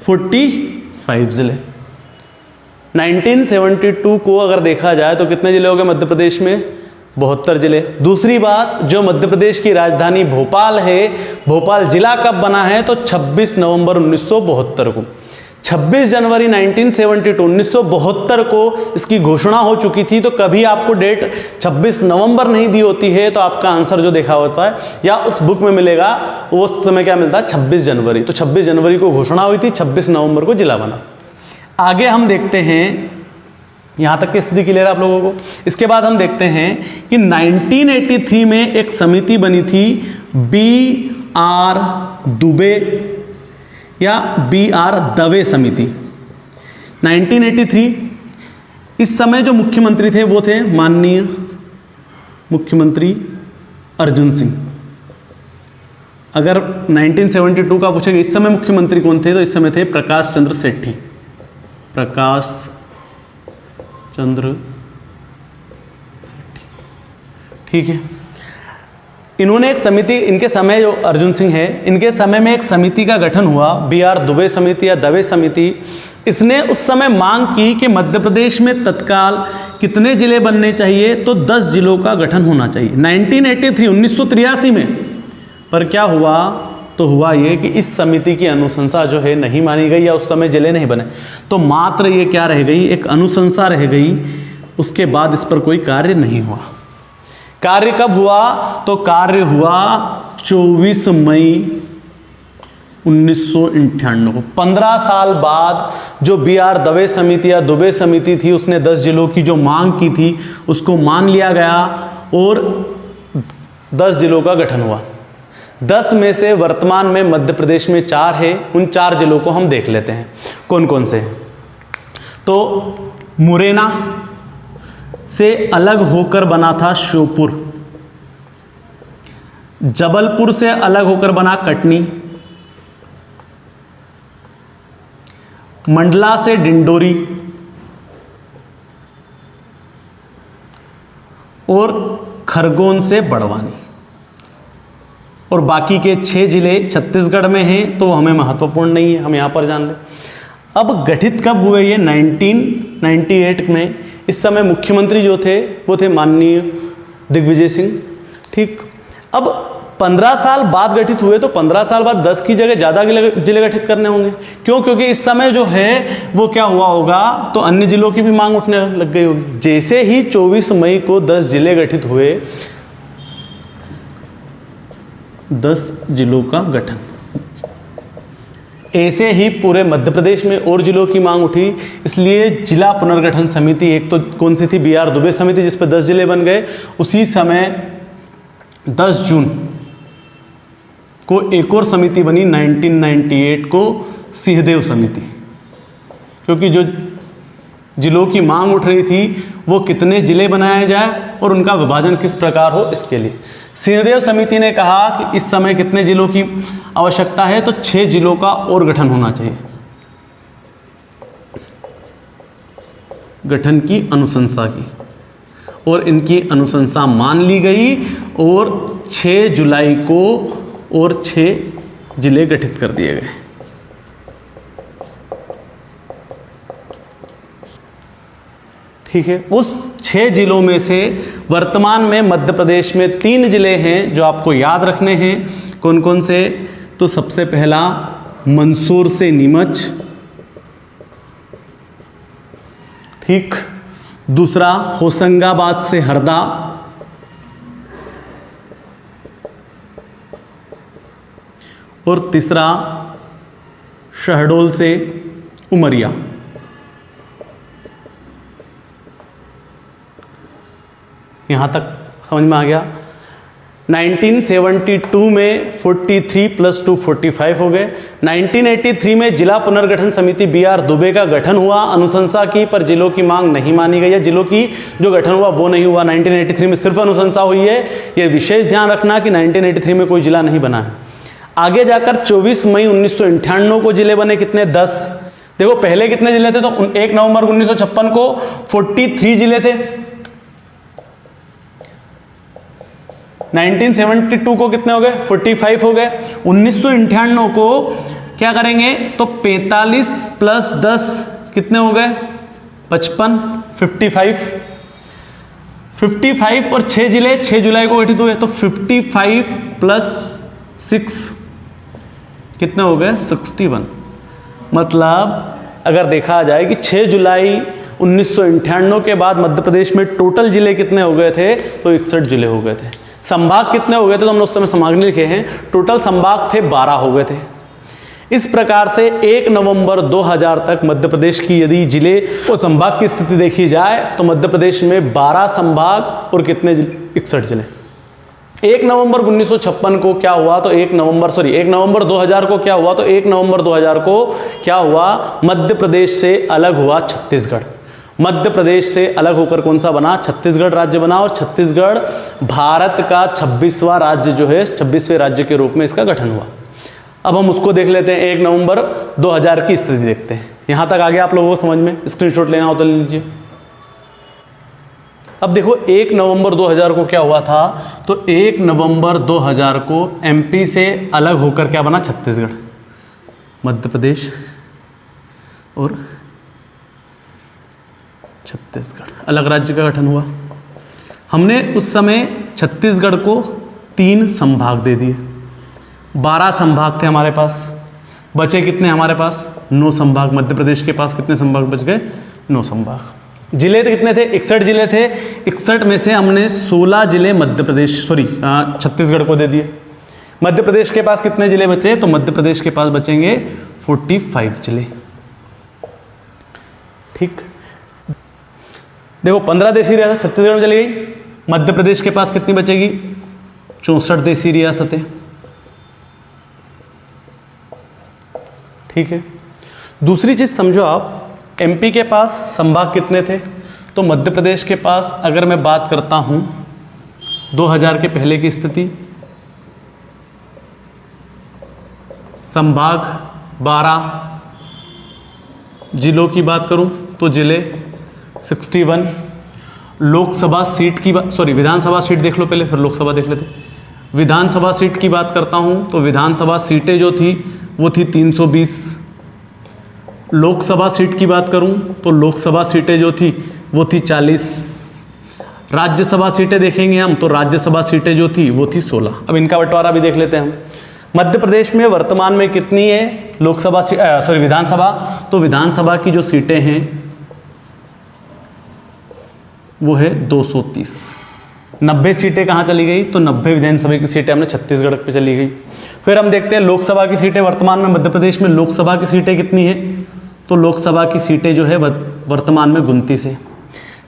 45 जिले। 1972 को अगर देखा जाए तो कितने जिले हो गए मध्य प्रदेश में? 72 जिले। दूसरी बात, जो मध्य प्रदेश की राजधानी भोपाल है, भोपाल जिला कब बना है? तो 26 नवंबर 1972 को। 26 जनवरी 1972 को इसकी घोषणा हो चुकी थी। तो कभी आपको डेट 26 नवंबर नहीं दी होती है तो आपका आंसर जो देखा होता है या उस बुक में मिलेगा, वो उस समय क्या मिलता है? 26 जनवरी। तो 26 जनवरी को घोषणा हुई थी, 26 नवंबर को जिला बना। आगे हम देखते हैं, यहां तक की स्थिति क्लियर है आप लोगों को। इसके बाद हम देखते हैं कि 1983 में एक समिति बनी थी, BR दुबे या BR दवे समिति। 1983, इस समय जो मुख्यमंत्री थे वो थे माननीय मुख्यमंत्री अर्जुन सिंह। अगर 1972 का पूछेगा इस समय मुख्यमंत्री कौन थे, तो इस समय थे प्रकाश चंद्र सेठी। प्रकाश चंद्र सेठी, ठीक है। इन्होंने एक समिति, इनके समय जो अर्जुन सिंह है, इनके समय में एक समिति का गठन हुआ, BR दुबे समिति या दवे समिति। इसने उस समय मांग की कि मध्य प्रदेश में तत्काल कितने जिले बनने चाहिए, तो 10 जिलों का गठन होना चाहिए। 1983 में। पर क्या हुआ, तो हुआ ये कि इस समिति की अनुशंसा जो है नहीं मानी गई, या उस समय जिले नहीं बने। तो मात्र ये क्या रह गई, एक अनुशंसा रह गई। उसके बाद इस पर कोई कार्य नहीं हुआ। कार्य कब हुआ, तो कार्य हुआ 24 मई 1998 को। 15 साल बाद जो BR दवे समिति या दुबे समिति थी, उसने 10 जिलों की जो मांग की थी उसको मान लिया गया और 10 जिलों का गठन हुआ। 10 में से वर्तमान में मध्य प्रदेश में 4 है। उन 4 जिलों को हम देख लेते हैं कौन कौन से हैं। तो मुरैना से अलग होकर बना था श्योपुर, जबलपुर से अलग होकर बना कटनी, मंडला से डिंडोरी और खरगोन से बड़वानी, और बाकी के 6 जिले छत्तीसगढ़ में हैं, तो हमें महत्वपूर्ण नहीं है, हम यहाँ पर जान लें। अब गठित कब हुए ये? 1998 में। इस समय मुख्यमंत्री जो थे वो थे माननीय दिग्विजय सिंह। ठीक, अब 15 साल बाद गठित हुए, तो 15 साल बाद 10 की जगह ज़्यादा जिले गठित करने होंगे। क्यों? क्योंकि इस समय जो है वो क्या हुआ होगा, तो अन्य जिलों की भी मांग उठने लग गई होगी। जैसे ही 24 मई को 10 जिले गठित हुए, 10 जिलों का गठन, ऐसे ही पूरे मध्य प्रदेश में और जिलों की मांग उठी। इसलिए जिला पुनर्गठन समिति, एक तो कौन सी थी, BR दुबे समिति, जिस पर 10 जिले बन गए। उसी समय 10 जून को एक और समिति बनी 1998 को, सिंहदेव समिति, क्योंकि जो जिलों की मांग उठ रही थी वो कितने जिले बनाए जाए और उनका विभाजन किस प्रकार हो, इसके लिए सिंहदेव समिति ने कहा कि इस समय कितने जिलों की आवश्यकता है, तो 6 जिलों का और गठन होना चाहिए। गठन की अनुशंसा की और इनकी अनुशंसा मान ली गई और 6 जुलाई को और 6 जिले गठित कर दिए गए। ठीक है, उस 6 जिलों में से वर्तमान में मध्य प्रदेश में 3 जिले हैं जो आपको याद रखने हैं। कौन कौन से? तो सबसे पहला मंदसौर से नीमच, ठीक, दूसरा होशंगाबाद से हरदा, और तीसरा शहडोल से उमरिया। यहाँ तक समझ में आ गया। 1972 में 43 + 2 45 हो गए। 1983 में जिला पुनर्गठन समिति BR दुबे का गठन हुआ, अनुशंसा की, पर जिलों की मांग नहीं मानी गई है। जिलों की जो गठन हुआ वो नहीं हुआ। 1983 में सिर्फ अनुशंसा हुई है। ये विशेष ध्यान रखना कि 1983 में कोई जिला नहीं बना है। आगे जाकर 24 मई 1998 को जिले बने, कितने? 10। देखो पहले कितने जिले थे, तो 1 नवंबर 1956 को 43 जिले थे। 1972 को कितने हो गए? 45 हो गए। 1998 को क्या करेंगे, तो 45 + 10 कितने हो गए? 55, 55 और 6 जिले 6 जुलाई को गठित हुए, तो 55 + 6 कितने हो गए? 61। मतलब अगर देखा जाए कि 6 जुलाई 1998 के बाद मध्य प्रदेश में टोटल जिले कितने हो गए थे, तो 61 जिले हो गए थे। संभाग कितने हो गए थे, तो हमने उस समय संभाग नहीं लिखे हैं। टोटल संभाग थे 12 हो गए थे। इस प्रकार से 1 नवंबर 2000 तक मध्य प्रदेश की यदि जिले और संभाग की स्थिति देखी जाए, तो मध्य प्रदेश में 12 संभाग और कितने जिले? 61 जिले। 1 नवंबर 1956 को क्या हुआ, तो 1 नवंबर 2000 को क्या हुआ, तो 1 नवंबर 2000 को क्या हुआ, मध्य प्रदेश से अलग हुआ छत्तीसगढ़। मध्य प्रदेश से अलग होकर कौन सा बना? छत्तीसगढ़ राज्य बना। और छत्तीसगढ़ भारत का 26वां राज्य जो है, 26वें राज्य के रूप में इसका गठन हुआ। अब हम उसको देख लेते हैं। 1 नवंबर 2000 की स्थिति देखते हैं। यहां तक आ गया आप लोगों को समझ में? स्क्रीनशॉट लेना हो तो ले लीजिए। अब देखो 1 नवंबर 2000 को क्या हुआ था, तो 1 नवंबर 2000 को MP से अलग होकर क्या बना? छत्तीसगढ़। मध्य प्रदेश और छत्तीसगढ़ अलग राज्य का गठन हुआ। हमने उस समय छत्तीसगढ़ को 3 संभाग दे दिए। 12 संभाग थे हमारे पास, बचे कितने हमारे पास? 9 संभाग। मध्य प्रदेश के पास कितने संभाग बच गए? 9 संभाग। जिले तो कितने थे? 61 जिले थे। 61 में से हमने 16 जिले छत्तीसगढ़ को दे दिए। मध्य प्रदेश के पास कितने जिले बचे? तो मध्य प्रदेश के पास बचेंगे 45 जिले। ठीक, देखो 15 देशी रियासत छत्तीसगढ़ में चली गई। मध्य प्रदेश के पास कितनी बचेगी? 64 देशी रियासतें। ठीक है, दूसरी चीज समझो आप, MP के पास संभाग कितने थे? तो मध्य प्रदेश के पास अगर मैं बात करता हूं 2000 के पहले की स्थिति, संभाग 12, जिलों की बात करूं तो जिले 61, लोकसभा सीट की बात, सॉरी विधानसभा सीट देख लो पहले, फिर लोकसभा देख लेते। विधानसभा सीट की बात करता हूं तो विधानसभा सीटें जो थी वो थी 320। लोकसभा सीट की बात करूं तो लोकसभा सीटें जो थी वो थी 40। राज्यसभा सीटें देखेंगे हम तो राज्यसभा सीटें जो थी वो थी 16। अब इनका बंटवारा भी देख लेते हैं हम। मध्य प्रदेश में वर्तमान में कितनी है लोकसभा सॉरी विधानसभा, तो विधानसभा की जो सीटें हैं वो है 230। 90 सीटें कहाँ चली गई, तो 90 विधानसभा की सीटें हमने छत्तीसगढ़ पे चली गई। फिर हम देखते हैं लोकसभा की सीटें, वर्तमान में मध्य प्रदेश में लोकसभा की सीटें कितनी है, तो लोकसभा की सीटें जो है वर्तमान में 29 है।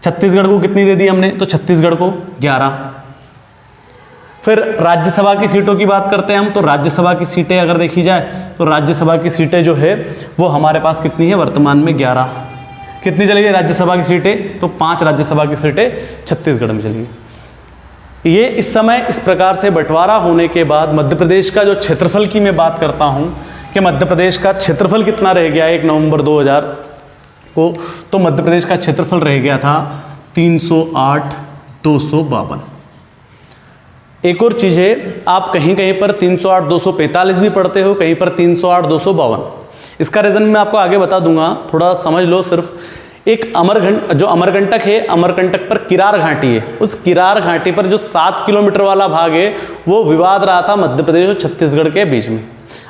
छत्तीसगढ़ को कितनी दे दी हमने, तो छत्तीसगढ़ को 11। फिर राज्यसभा की सीटों की बात करते हैं हम, तो राज्यसभा की सीटें अगर देखी जाए तो राज्यसभा की सीटें जो है वो हमारे पास कितनी है, वर्तमान में 11। कितनी चली गई राज्यसभा की सीटें, तो 5 राज्यसभा की सीटें छत्तीसगढ़ में चली गई। ये इस समय इस प्रकार से बंटवारा होने के बाद मध्य प्रदेश का जो क्षेत्रफल की मैं बात करता हूँ कि मध्य प्रदेश का क्षेत्रफल कितना रह गया 1 नवंबर 2000 को, तो मध्य प्रदेश का क्षेत्रफल रह गया था 308,252। एक और चीज़ है, आप कहीं कहीं पर 308,245 भी पढ़ते हो, कहीं पर 308,252। इसका रीज़न मैं आपको आगे बता दूंगा, थोड़ा समझ लो। सिर्फ एक जो अमरकंटक है, अमरकंटक पर किरार घाटी है, उस किरार घाटी पर जो 7 किलोमीटर वाला भाग है वो विवाद रहा था मध्य प्रदेश और छत्तीसगढ़ के बीच में।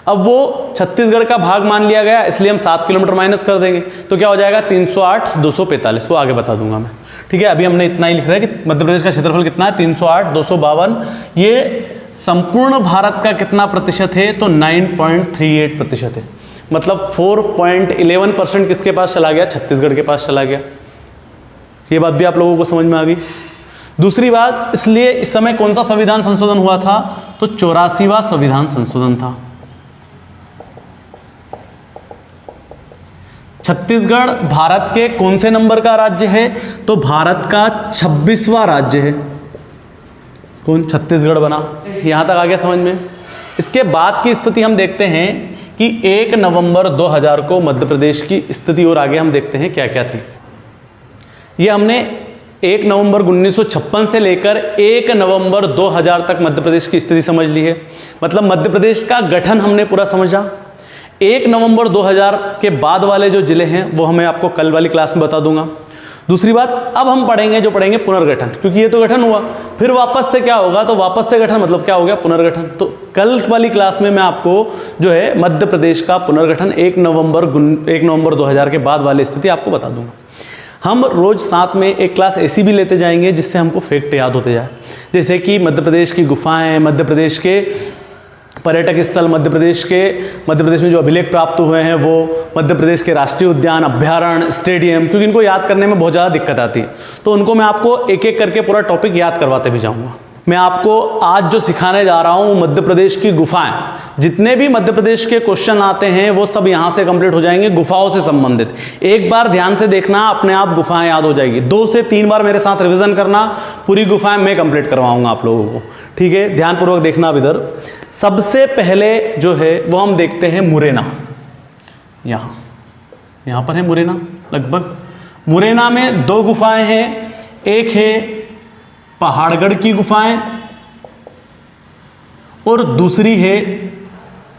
अब वो छत्तीसगढ़ का भाग मान लिया गया, इसलिए हम 7 किलोमीटर माइनस कर देंगे तो क्या हो जाएगा 308,245। वो आगे बता दूंगा मैं, ठीक है। अभी हमने इतना ही लिख रहा है कि मध्य प्रदेश का क्षेत्रफल कितना है 308,252। ये संपूर्ण भारत का कितना प्रतिशत है, तो 9.38% है। मतलब 4.11% किसके पास चला गया, छत्तीसगढ़ के पास चला गया। ये बात भी आप लोगों को समझ में आ गई। दूसरी बात, इसलिए इस समय कौन सा संविधान संशोधन हुआ था, तो 84वां संविधान संशोधन था। छत्तीसगढ़ भारत के कौन से नंबर का राज्य है, तो भारत का 26वां राज्य है। कौन, छत्तीसगढ़ बना। यहां तक आ गया समझ में। इसके बाद की स्थिति हम देखते हैं कि 1 नवंबर 2000 को मध्य प्रदेश की स्थिति, और आगे हम देखते हैं क्या क्या थी। ये हमने 1 नवंबर 1956 से लेकर 1 नवंबर 2000 तक मध्य प्रदेश की स्थिति समझ ली है। मतलब मध्य प्रदेश का गठन हमने पूरा समझा। 1 नवंबर 2000 के बाद वाले जो जिले हैं वो हमें आपको कल वाली क्लास में बता दूंगा। दूसरी बात, अब हम पढ़ेंगे पुनर्गठन, क्योंकि ये तो गठन हुआ, फिर वापस से क्या होगा, तो वापस से गठन मतलब क्या हो गया, पुनर्गठन। तो कल वाली क्लास में मैं आपको जो है मध्य प्रदेश का पुनर्गठन 1 नवंबर 2000 के बाद वाली स्थिति आपको बता दूंगा। हम रोज साथ में एक क्लास ऐसी भी लेते जाएंगे जिससे हमको फैक्ट याद होते जाए, जैसे कि मध्य प्रदेश की गुफाएं, मध्य प्रदेश के पर्यटक स्थल, मध्य प्रदेश में जो अभिलेख प्राप्त हुए हैं वो, मध्य प्रदेश के राष्ट्रीय उद्यान, अभ्यारण्य, स्टेडियम, क्योंकि इनको याद करने में बहुत ज़्यादा दिक्कत आती है, तो उनको मैं आपको एक एक करके पूरा टॉपिक याद करवाते भी जाऊँगा। मैं आपको आज जो सिखाने जा रहा हूँ मध्य प्रदेश की गुफाएं, जितने भी मध्य प्रदेश के क्वेश्चन आते हैं वो सब यहाँ से कंप्लीट हो जाएंगे, गुफाओं से संबंधित। एक बार ध्यान से देखना, अपने आप गुफाएं याद हो जाएगी। 2 से 3 बार मेरे साथ रिवीजन करना, पूरी गुफाएं मैं कंप्लीट करवाऊंगा आप लोगों को, ठीक है। ध्यानपूर्वक देखना। अब इधर सबसे पहले जो है वो हम देखते हैं मुरैना। यहाँ पर है मुरैना। लगभग मुरैना में 2 गुफाएं हैं, एक है पहाड़गढ़ की गुफाएं और दूसरी है,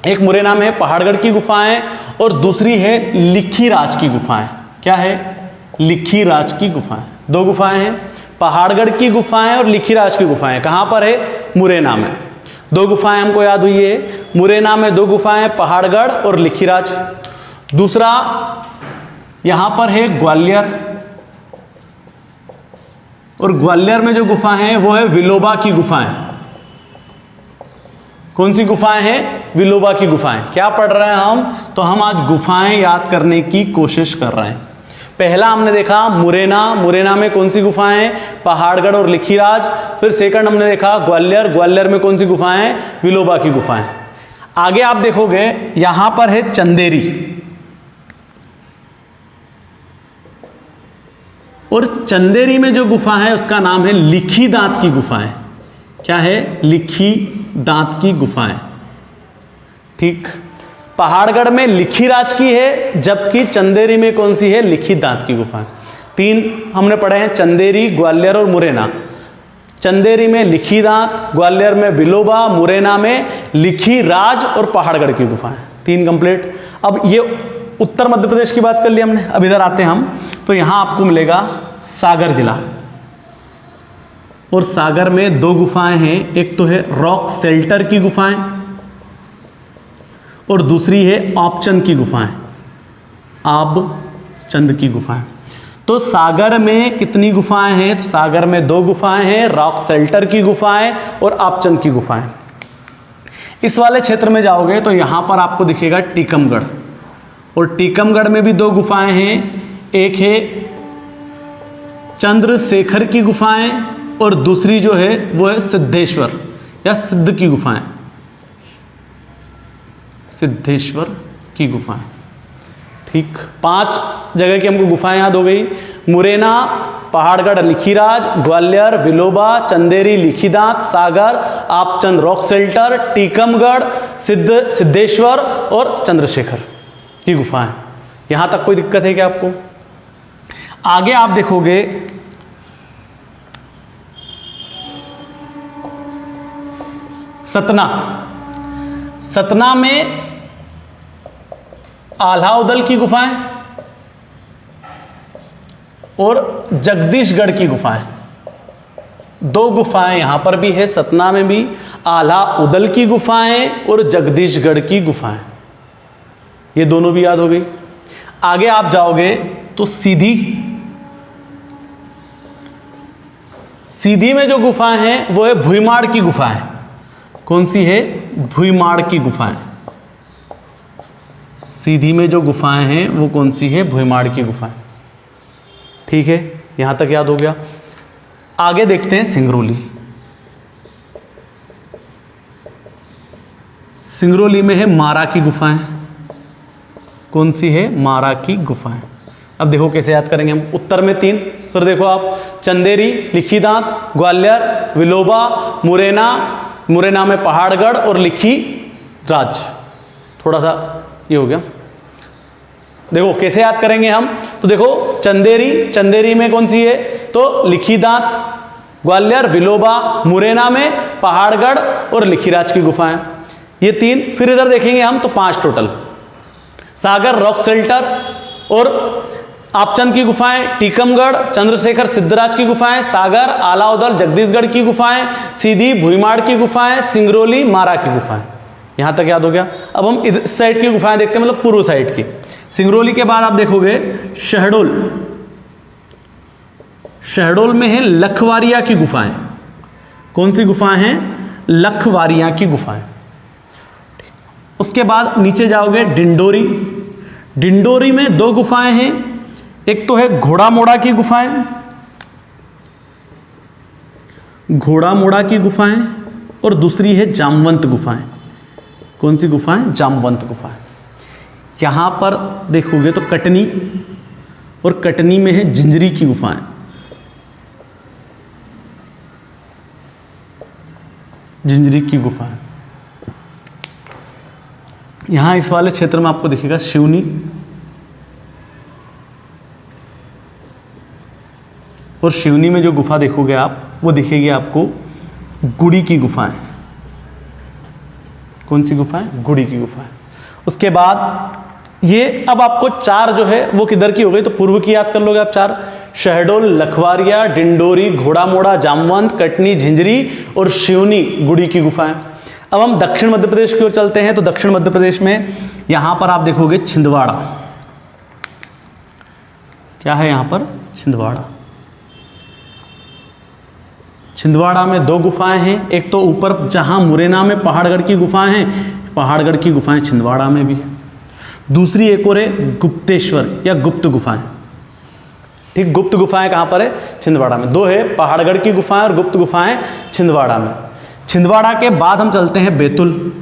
एक मुरैना में है पहाड़गढ़ की गुफाएं और दूसरी है लिखीराज की गुफाएं। क्या है, लिखीराज की गुफाएं। 2 गुफाएं हैं, पहाड़गढ़ की गुफाएं और लिखीराज की गुफाएं। कहां पर है, मुरैना में। 2 गुफाएं हमको याद हुई है, मुरैना में 2 गुफाएं, पहाड़गढ़ और लिखीराज। दूसरा यहां पर है ग्वालियर, और ग्वालियर में जो गुफा है वो है विलोबा की गुफाएं। कौन सी गुफाएं हैं, विलोबा की गुफाएं। क्या पढ़ रहे हैं हम, तो हम आज गुफाएं याद करने की कोशिश कर रहे हैं। पहला हमने देखा मुरैना में कौन सी गुफाएं हैं, पहाड़गढ़ और लिखीराज। फिर सेकंड हमने देखा ग्वालियर में कौन सी गुफाएं हैं, विलोबा की गुफाएं। आगे आप देखोगे यहां पर है चंदेरी, और चंदेरी में जो गुफा है उसका नाम है लिखी दांत की गुफाएं। क्या है, लिखी दांत की गुफाएं, ठीक। पहाड़गढ़ में लिखीराज की है, जबकि चंदेरी में कौन सी है, लिखीदांत की गुफाएं। 3 हमने पढ़े हैं, चंदेरी, ग्वालियर और मुरैना। चंदेरी में लिखीदांत, ग्वालियर में बिलोबा, मुरैना में लिखीराज और पहाड़गढ़ की गुफाएं। 3 कंप्लीट। अब ये उत्तर मध्य प्रदेश की बात कर ली हमने। अब इधर आते हैं हम, तो यहां आपको मिलेगा सागर जिला, और सागर में 2 गुफाएं हैं। एक तो है रॉक शेल्टर की गुफाएं और दूसरी है आपचंद की गुफाएं, आबचंद की गुफाएं। तो सागर में कितनी गुफाएं हैं, तो सागर में 2 गुफाएं हैं, रॉक शेल्टर की गुफाएं और आपचंद की गुफाएं। इस वाले क्षेत्र में जाओगे तो यहां पर आपको दिखेगा टीकमगढ़, और टीकमगढ़ में भी 2 गुफाएं हैं। एक है चंद्रशेखर की गुफाएं और दूसरी जो है वो है सिद्धेश्वर या सिद्ध की गुफाएं, सिद्धेश्वर की गुफाएं। ठीक, 5 जगह की हमको गुफाएं याद हो गई। मुरैना, पहाड़गढ़ लिखीराज, ग्वालियर बिलोबा, चंदेरी लिखीदांत, सागर आपचंद रॉक शेल्टर, टीकमगढ़ सिद्धेश्वर और चंद्रशेखर की गुफाएं। यहां तक कोई दिक्कत है क्या आपको? आगे आप देखोगे सतना। सतना में आल्हाउदल की गुफाएं और जगदीशगढ़ की गुफाएं। 2 गुफाएं यहां पर भी है, सतना में भी आल्हाउदल की गुफाएं और जगदीशगढ़ की गुफाएं। ये दोनों भी याद हो गई। आगे आप जाओगे तो सीधी में जो गुफाएं हैं वो है भुईमाड़ की गुफाएं। कौन सी है? भुईमाड़ की गुफाएं। सीधी में जो गुफाएं हैं वो कौन सी है? भुईमाड़ की गुफाएं। ठीक है, यहां तक याद हो गया। आगे देखते हैं सिंगरौली। सिंगरौली में है मारा की गुफाएं। कौन सी है? मारा की गुफाएं। अब देखो कैसे याद करेंगे हम। उत्तर में 3, फिर देखो आप, चंदेरी, लिखीदांत, ग्वालियर, विलोबा, मुरैना में पहाड़गढ़ और लिखीराज। थोड़ा सा ये हो गया। देखो कैसे याद करेंगे हम, तो देखो चंदेरी में कौन सी है? तो लिखीदांत, ग्वालियर, विलोबा, मुरैना में पहाड़गढ़ और लिखीराज की गुफाएं। ये 3। फिर इधर देखेंगे हम तो 5 टोटल। सागर रॉक शेल्टर और आपचंद की गुफाएं, टीकमगढ़ चंद्रशेखर सिद्धराज की गुफाएं, सागर आलाउदल जगदीशगढ़ की गुफाएं, सीधी भुईमाड़ की गुफाएं, सिंगरौली मारा की गुफाएं। यहां तक याद हो गया। अब हम इस साइड की गुफाएं देखते हैं, मतलब पूर्व साइड की। सिंगरौली के बाद आप देखोगे शहडोल में है लखवारिया की गुफाएं। कौन सी गुफाएं हैं? लखवारिया की गुफाएं। उसके बाद नीचे जाओगे डिंडोरी में 2 गुफाएं हैं। एक तो है घोड़ामोड़ा की गुफाएं और दूसरी है जामवंत गुफाएं। कौन सी गुफाएं? जामवंत गुफाएं। यहां पर देखोगे तो कटनी, और कटनी में है जिंजरी की गुफाएं। जिंजरी की गुफाएं। यहां इस वाले क्षेत्र में आपको दिखेगा शिवनी, और शिवनी में जो गुफा देखोगे आप वो दिखेगी आपको गुड़ी की गुफाएं। कौन सी गुफाएं? गुड़ी की गुफाएं। उसके बाद ये अब आपको 4 जो है वो किधर की हो गई, तो पूर्व की याद कर लोगे आप 4। शहडोल, लखवारिया, डिंडोरी, घोड़ामोड़ा, जामवंत, कटनी, झिंझरी और शिवनी गुड़ी की गुफाएं। अब हम दक्षिण मध्य प्रदेश की ओर चलते हैं, तो दक्षिण मध्य प्रदेश में यहां पर आप देखोगे छिंदवाड़ा। क्या है यहां पर? छिंदवाड़ा में 2 गुफाएं हैं। एक तो ऊपर जहां मुरैना में पहाड़गढ़ की गुफाएं हैं, पहाड़गढ़ की गुफाएं छिंदवाड़ा में भी है। दूसरी एक और है गुप्तेश्वर या गुप्त गुफाएं। ठीक, गुप्त गुफाएं कहां पर है? छिंदवाड़ा में। 2 है, पहाड़गढ़ की गुफाएं और गुप्त गुफाएं छिंदवाड़ा में। छिंदवाड़ा के बाद हम चलते हैं बैतुल।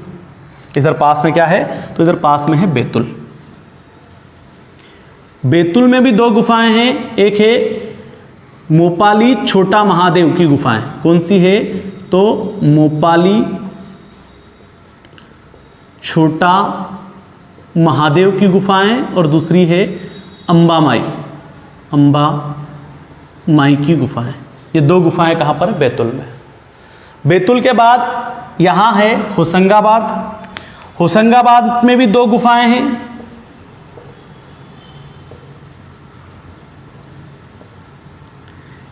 इधर पास में क्या है? तो इधर पास में है बैतुल। बैतुल में भी 2 गुफाएं हैं। एक है मोपाली छोटा महादेव की गुफाएं। कौन सी है? तो मोपाली छोटा महादेव की गुफाएं और दूसरी है अंबा माई की गुफाएं। ये दो गुफाएं कहाँ पर है? बैतुल में। बैतुल के बाद यहाँ है होशंगाबाद में भी दो गुफाएं हैं।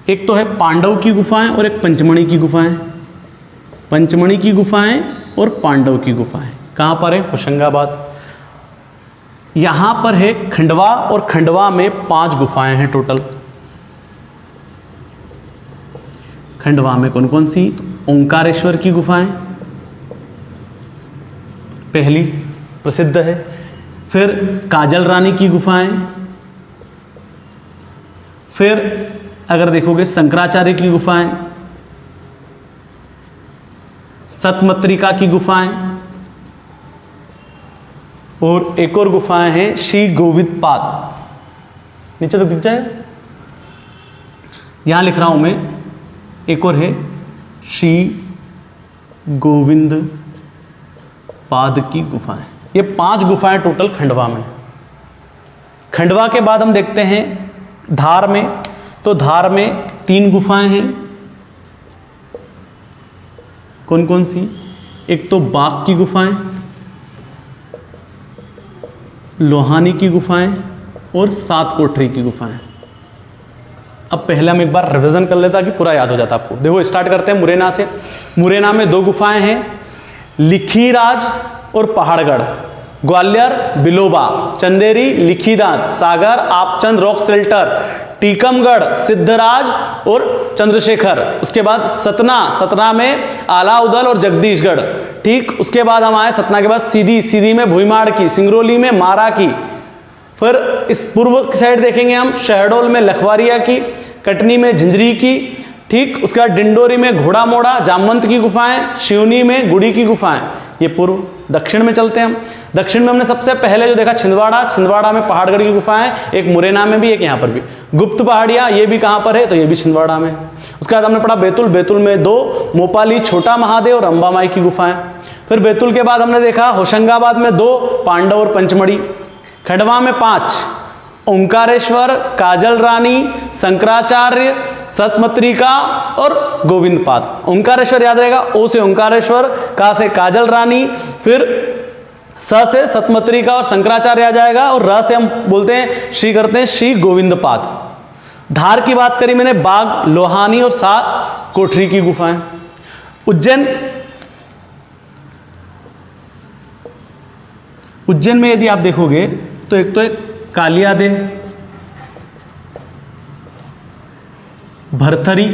एक तो है पांडव की गुफाएं और एक पंचमणि की गुफाएं। पंचमणि की गुफाएं और पांडव की गुफाएं कहाँ पर है? होशंगाबाद। यहाँ पर है खंडवा, और खंडवा में 5 गुफाएं हैं टोटल। खंडवा में कौन कौन सी? तो ओंकारेश्वर की गुफाएं पहली प्रसिद्ध है, फिर काजल रानी की गुफाएं, फिर अगर देखोगे शंकराचार्य की गुफाएं, सतमत्रिका की गुफाएं, और एक और गुफाएं हैं श्री गोविंद पाद। नीचे तक दिख जाए, यहां लिख रहा हूं मैं, एक और है श्री गोविंद पाद की गुफाएं। ये 5 गुफाएं टोटल खंडवा में। खंडवा के बाद हम देखते हैं धार में, तो धार में 3 गुफाएं हैं। कौन कौन सी? एक तो बाघ की गुफाएं, लोहानी की गुफाएं और 7 कोठरी की गुफाएं। अब पहले हम एक बार रिवीजन कर लेता कि पूरा याद हो जाता आपको। देखो स्टार्ट करते हैं मुरैना से। मुरैना में 2 गुफाएं हैं, लिखीराज और पहाड़गढ़। ग्वालियर बिलोबा, चंदेरी लिखीदांत, सागर आपचंद रॉक शेल्टर, टीकमगढ़ सिद्धराज और चंद्रशेखर। उसके बाद सतना में आलाउदल और जगदीशगढ़। ठीक, उसके बाद हम आए सतना के बाद सीधी में भुईमाड़ की, सिंगरौली में मारा की, फिर इस पूर्व साइड देखेंगे हम शहडोल में लखवारिया की, कटनी में झिंझरी की। ठीक, उसके बाद डिंडोरी में घोड़ा मोड़ा, जामवंत की गुफाएं, शिवनी में गुड़ी की गुफाएं। ये पूर्व। दक्षिण में चलते हैं हम। दक्षिण में हमने सबसे पहले जो देखा छिंदवाड़ा में पहाड़गढ़ की गुफाएं, एक मुरैना में भी, एक यहाँ पर भी। गुप्त पहाड़ियाँ, ये भी कहाँ पर है? तो ये भी छिंदवाड़ा में। उसके बाद हमने पढ़ा बैतुल में 2 मोपाली छोटा महादेव और अंबामाई की गुफाएं। फिर बैतुल के बाद हमने देखा होशंगाबाद में 2 पांडव और पंचमढ़ी। खंडवा में 5 ओंकारेश्वर, काजल रानी, शंकराचार्य, सतमत्रिका और गोविंद पाद। ओंकारेश्वर याद रहेगा, ओ से ओंकारेश्वर, का से काजल रानी, फिर स से सतमत्रिका और शंकराचार्य आ जाएगा, और र से हम बोलते हैं श्री करते हैं श्री गोविंद पाद। धार की बात करी मैंने, बाघ, लोहानी और 7 कोठरी की गुफाएं। उज्जैन में यदि आप देखोगे तो एक तो कालियादे, भरथरी।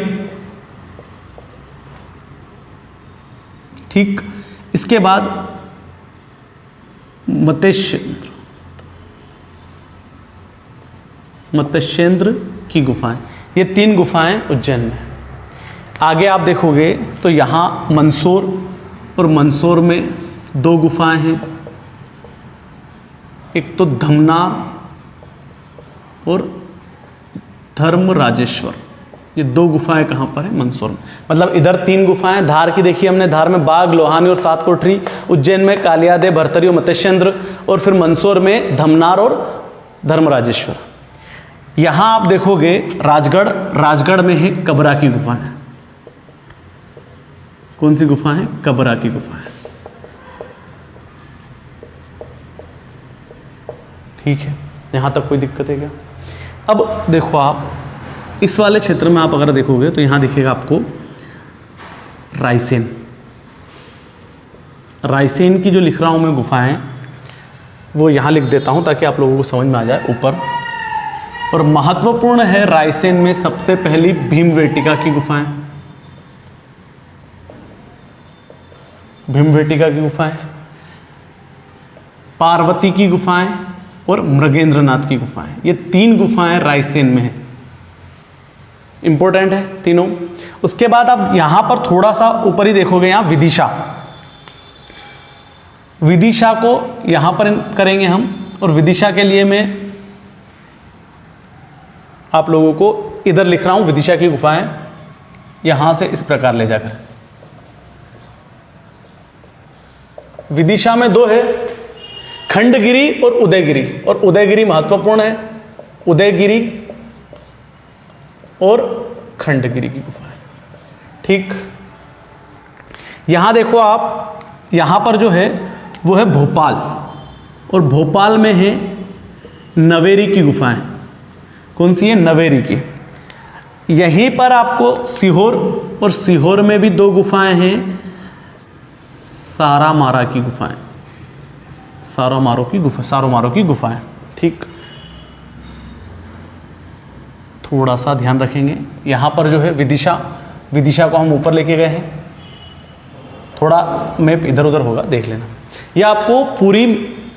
ठीक, इसके बाद मत्स्येंद्र की गुफाएं। ये 3 गुफाएं उज्जैन में। आगे आप देखोगे तो यहाँ मंदसौर, और मंदसौर में 2 गुफाएं हैं, एक तो धमनार और धर्मराजेश्वर। ये 2 गुफाएं कहाँ पर है? मंदसौर में। मतलब इधर 3 गुफाएं। धार की देखिए हमने, धार में बाघ, लोहानी और 7 कोठरी। उज्जैन में कालियादे, भरथरी और मत्स्येंद्र, और फिर मंदसौर में धमनार और धर्मराजेश्वर। यहाँ आप देखोगे राजगढ़ में है कबरा की गुफाएं। कौन सी गुफाएं? कबरा की गुफाएं। ठीक है, यहाँ तक कोई दिक्कत है क्या? अब देखो आप इस वाले क्षेत्र में आप अगर देखोगे तो यहाँ दिखेगा आपको रायसेन की जो लिख रहा हूँ मैं गुफाएं, वो यहाँ लिख देता हूँ ताकि आप लोगों को समझ में आ जाए ऊपर। और महत्वपूर्ण है रायसेन में सबसे पहली भीमवेटिका की गुफाएं। भीमवेटिका की गुफाएं, पार्वती की गुफाएं और मृगेंद्रनाथ की गुफाएं। ये 3 गुफाएं रायसेन में हैं, इंपॉर्टेंट है तीनों। उसके बाद आप यहां पर थोड़ा सा ऊपर ही देखोगे, यहां विदिशा को यहां पर करेंगे हम। और विदिशा के लिए मैं आप लोगों को इधर लिख रहा हूं विदिशा की गुफाएं, यहां से इस प्रकार ले जाकर। विदिशा में 2 है, खंडगिरी और उदयगिरी, और उदयगिरी महत्वपूर्ण है, उदयगिरी और खंडगिरी की गुफाएं। ठीक, यहां देखो आप, यहां पर जो है वो है भोपाल, और भोपाल में है नवेरी की गुफाएं। कौन सी है? नवेरी की। यहीं पर आपको सीहोर, और सीहोर में भी 2 गुफाएं हैं, सारामारा की गुफाएं, सारामारो की गुफाएं। ठीक, थोड़ा सा ध्यान रखेंगे। यहाँ पर जो है विदिशा को हम ऊपर लेके गए हैं, थोड़ा मैप इधर उधर होगा, देख लेना। ये आपको पूरी,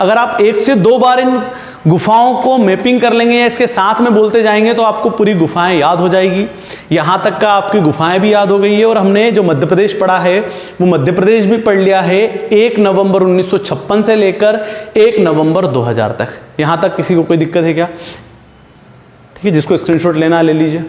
अगर आप 1 से 2 बार इन गुफाओं को मैपिंग कर लेंगे या इसके साथ में बोलते जाएंगे तो आपको पूरी गुफाएं याद हो जाएगी। यहाँ तक का आपकी गुफाएं भी याद हो गई है, और हमने जो मध्य प्रदेश पढ़ा है वो मध्य प्रदेश भी पढ़ लिया है 1 नवंबर 1956 से लेकर 1 नवंबर 2000 तक। यहाँ तक किसी को कोई दिक्कत है क्या? ठीक है, जिसको स्क्रीनशॉट लेना ले लीजिए।